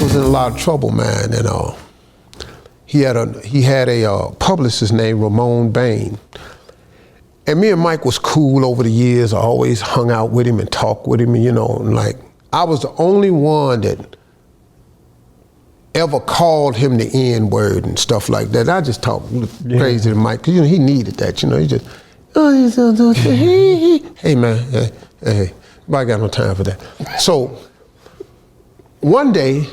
was in a lot of trouble, man, and he had a publicist named Ramon Bain. And me and Mike was cool over the years. I always hung out with him and talked with him, and, and like, I was the only one that ever called him the N-word and stuff like that. I just talked crazy to Mike, because, he needed that, he just, hey, man, hey, nobody got no time for that. So, one day,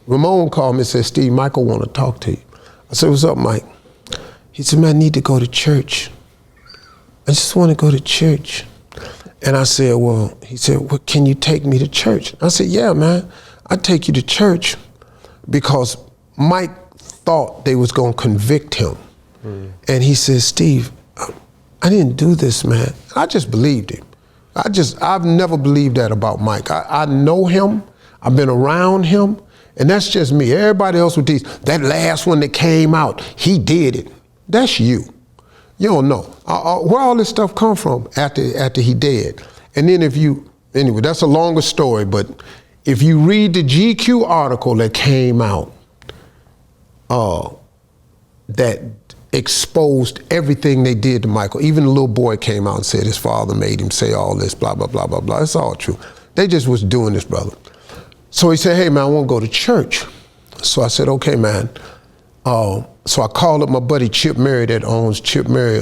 Ramon called me and said, Steve, Michael want to talk to you. I said, what's up, Mike? He said, man, I need to go to church. I just want to go to church. And I said, he said, well, can you take me to church? I said, yeah, man, I'll take you to church, because Mike thought they was going to convict him. And he said, Steve, I didn't do this, man. I just believed him. I've never believed that about Mike. I know him, I've been around him, and that's just me. Everybody else with that last one that came out, he did it. That's you. You don't know. Where all this stuff come from after he dead. And then anyway, that's a longer story, but if you read the GQ article that came out, that exposed everything they did to Michael. Even the little boy came out and said his father made him say all this, blah, blah, blah, blah, blah. It's all true. They just was doing this, brother. So he said, hey, man, I want to go to church. So I said, okay, man. So I called up my buddy Chip Murray that owns Chip Murray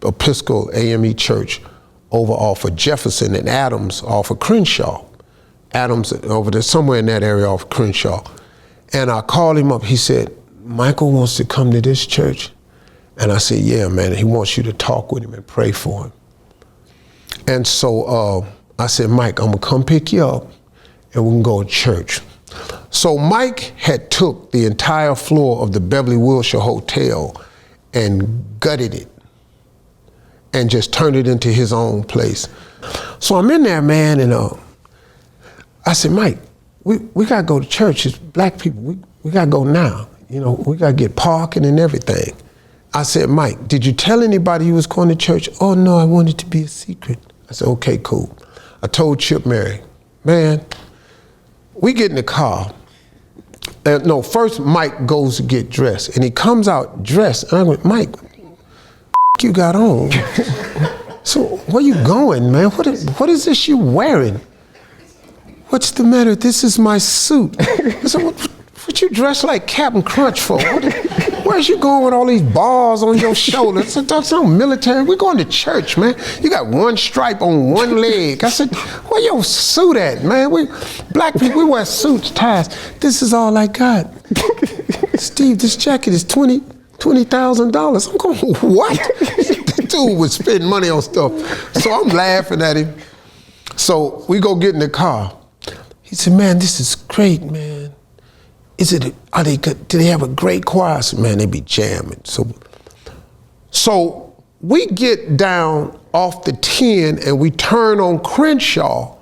Episcopal AME Church over off of Jefferson and Adams off of Crenshaw. Adams over there, somewhere in that area off of Crenshaw. And I called him up. He said, Michael wants to come to this church. And I said, yeah, man, he wants you to talk with him and pray for him. And so I said, Mike, I'm gonna come pick you up and we can go to church. So Mike had took the entire floor of the Beverly Wilshire Hotel and gutted it and just turned it into his own place. So I'm in there, man, and I said, Mike, we gotta go to church. It's black people, we gotta go now. We gotta get parking and everything. I said, Mike, did you tell anybody you was going to church? Oh no, I wanted it to be a secret. I said, okay, cool. I told Chip Murray, man, we get in the car. No, first Mike goes to get dressed, and he comes out dressed, and I went, Mike, what you got on? So where you going, man? What is this you wearing? What's the matter? This is my suit. I said, what you dressed like Captain Crunch for? Where's you going with all these bars on your shoulders? That's no military. We're going to church, man. You got one stripe on one leg. I said, where your suit at, man? Black people, we wear suits, ties. This is all I got. Steve, this jacket is $20,000. I'm going, what? The dude would spend money on stuff. So I'm laughing at him. So we go get in the car. He said, man, this is great, man. Are they good? Do they have a great choir? I said, man, they be jamming. So we get down off the 10 and we turn on Crenshaw,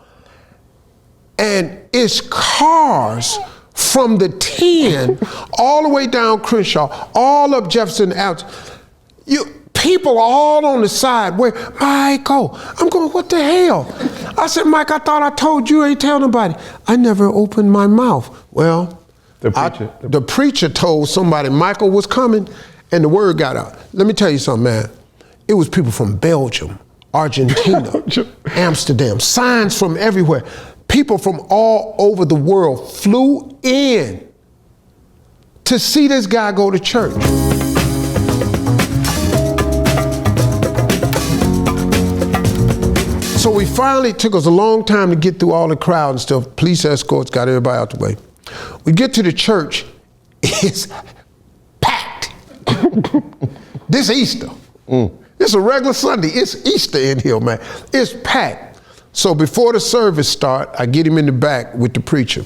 and it's cars from the 10 all the way down Crenshaw, all up Jefferson Avenue. People all on the side. Where, Michael? I'm going, what the hell? I said, Mike, I thought I told you, ain't tell nobody. I never opened my mouth. Well, the preacher told somebody Michael was coming, and the word got out. Let me tell you something, man. It was people from Belgium, Argentina, Amsterdam, signs from everywhere. People from all over the world flew in to see this guy go to church. So we finally, took us a long time to get through all the crowd and stuff. Police escorts got everybody out the way. We get to the church, it's packed. This Easter. It's a regular Sunday, it's Easter in here, man. It's packed. So before the service start, I get him in the back with the preacher,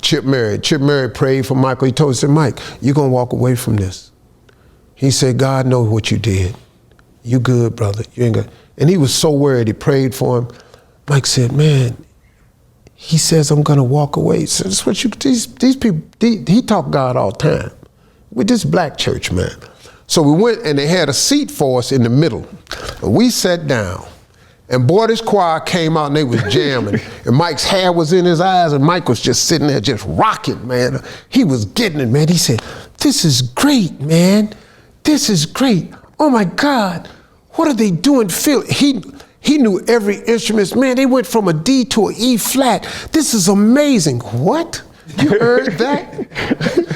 Chip Murray. Chip Murray prayed for Michael. He told us, Mike, you're gonna walk away from this. He said, God knows what you did. You good, brother, you ain't good. And he was so worried, he prayed for him. Mike said, man, he says I'm gonna walk away. So that's what these people, he talk God all the time. With this black church, man. So we went and they had a seat for us in the middle. And we sat down And boy, this choir came out and they was jamming. And Mike's hair was in his eyes and Mike was just sitting there just rocking, man. He was getting it, man. He said, "This is great, man. This is great. Oh my God, what are they doing?" He knew every instrument. Man, they went from a D to an E flat. This is amazing. What? You heard that?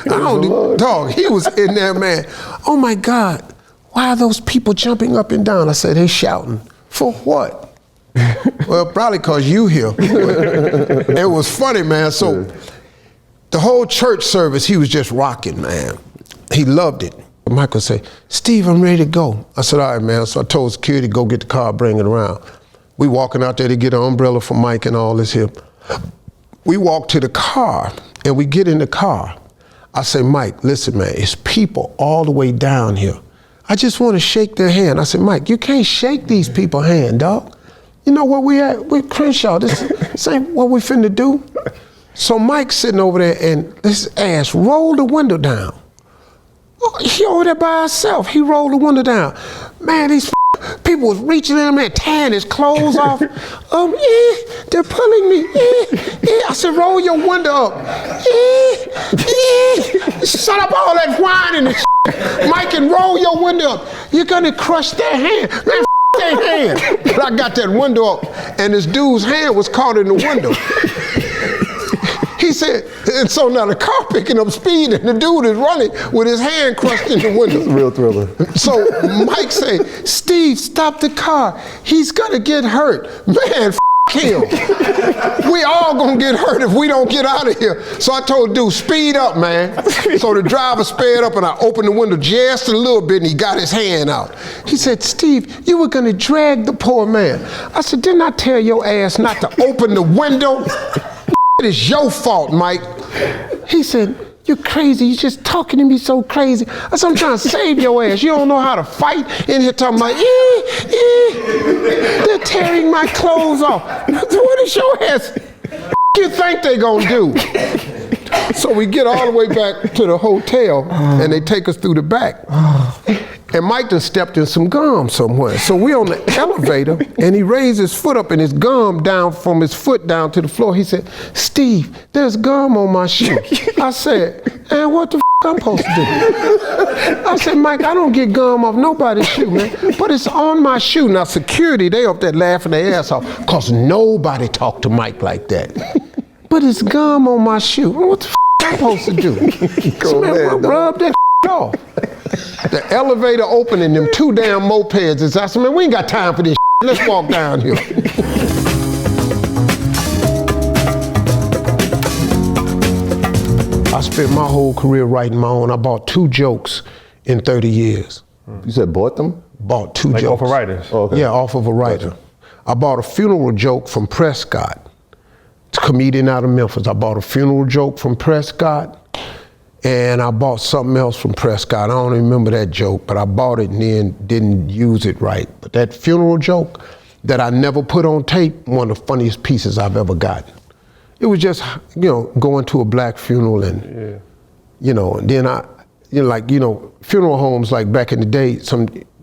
I don't, dog, he was in there, man. "Oh my God, why are those people jumping up and down?" I said, "They shouting." "For what?" "Well, probably because you here." It was funny, man. So the whole church service, he was just rocking, man. He loved it. Michael said, "Steve, I'm ready to go." I said, "All right, man." So I told security, "Go get the car, bring it around." We walking out there to get an umbrella for Mike and all this here. We walk to the car and we get in the car. I say, "Mike, listen, man, it's people all the way down here. I just want to shake their hand." I said, "Mike, you can't shake these people's hand, dog. You know where we at? We're Crenshaw. This ain't what we finna do." So Mike's sitting over there and this ass rolled the window down. He over there by himself. He rolled the window down. Man, these people was reaching in there, tearing his clothes off. They're pulling me. I said, "Roll your window up." Shut up all that whining and shit. "Mike, and roll your window up. You're gonna crush their hand." Man, their hand. But I got that window up and this dude's hand was caught in the window. He said, and so now the car picking up speed and the dude is running with his hand crushed in the window. It's a real thriller. So Mike said, "Steve, stop the car. He's gonna get hurt." Man, him. We all gonna get hurt if we don't get out of here. So I told the dude, "Speed up, man." So the driver sped up and I opened the window just a little bit and he got his hand out. He said, "Steve, you were gonna drag the poor man." I said, "Didn't I tell your ass not to open the window?" "It is your fault, Mike." He said, "You're crazy. You're just talking to me so crazy." I said, "I'm trying to save your ass. You don't know how to fight." In here talking about, they're tearing my clothes off. What is your ass? You think they gonna do? So we get all the way back to the hotel and they take us through the back. And Mike done stepped in some gum somewhere. So we on the elevator and he raised his foot up and his gum down from his foot down to the floor. He said, "Steve, there's gum on my shoe." I said, "And what the I'm supposed to do?" I said, "Mike, I don't get gum off nobody's shoe, man. But it's on my shoe." Now security, they up there laughing their ass off because nobody talked to Mike like that. "But it's gum on my shoe." "What the I'm supposed to do?" So, man, rub that off. The elevator opened and them two damn mopeds is. I said, "Man, we ain't got time for this. Let's walk down here." I spent my whole career writing my own. I bought 2 jokes in 30 years. You said bought them? Bought 2 like jokes. Off of writers? Oh, okay. Yeah, off of a writer. Gotcha. I bought a funeral joke from Prescott, comedian out of Memphis. I bought a funeral joke from Prescott, and I bought something else from Prescott. I don't remember that joke, but I bought it and then didn't use it right. But that funeral joke that I never put on tape, one of the funniest pieces I've ever gotten. It was just, going to a black funeral and, and then funeral homes, like back in the day,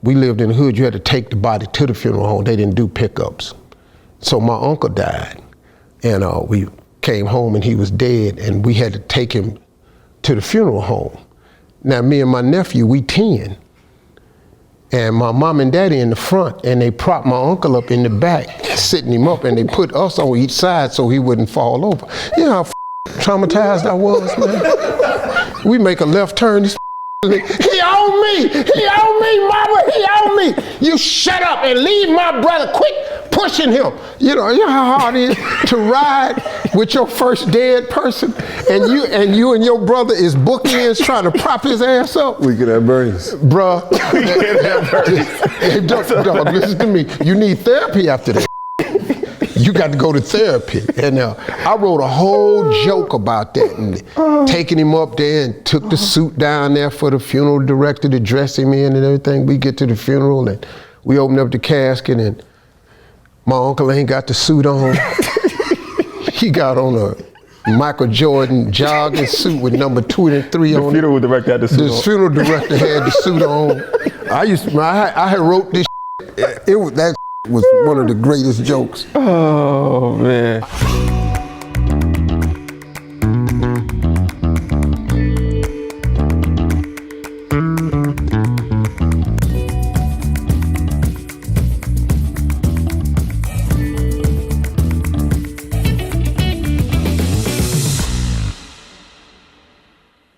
we lived in the hood, you had to take the body to the funeral home. They didn't do pickups. So my uncle died and we came home and he was dead and we had to take him to the funeral home. Now me and my nephew, we 10. And my mom and daddy in the front, and they propped my uncle up in the back, sitting him up, and they put us on each side so he wouldn't fall over. You know how traumatized I was, man? We make a left turn, he on me, mama, he on me. You shut up and leave my brother, quick, pushing him. You know how hard it is to ride with your first dead person, and you and your brother is bookends trying to prop his ass up. We could have Bernie's. Bruh, hey, dog, listen to me. You need therapy after that. You got to go to therapy. And I wrote a whole joke about that and taking him up there and took the suit down there for the funeral director to dress him in and everything. We get to the funeral and we open up the casket and my uncle ain't got the suit on. He got on a Michael Jordan jogging suit with number 23 on it. The funeral director had the suit on. The funeral director had the suit on. I had wrote this. It was that was one of the greatest jokes. Oh, man.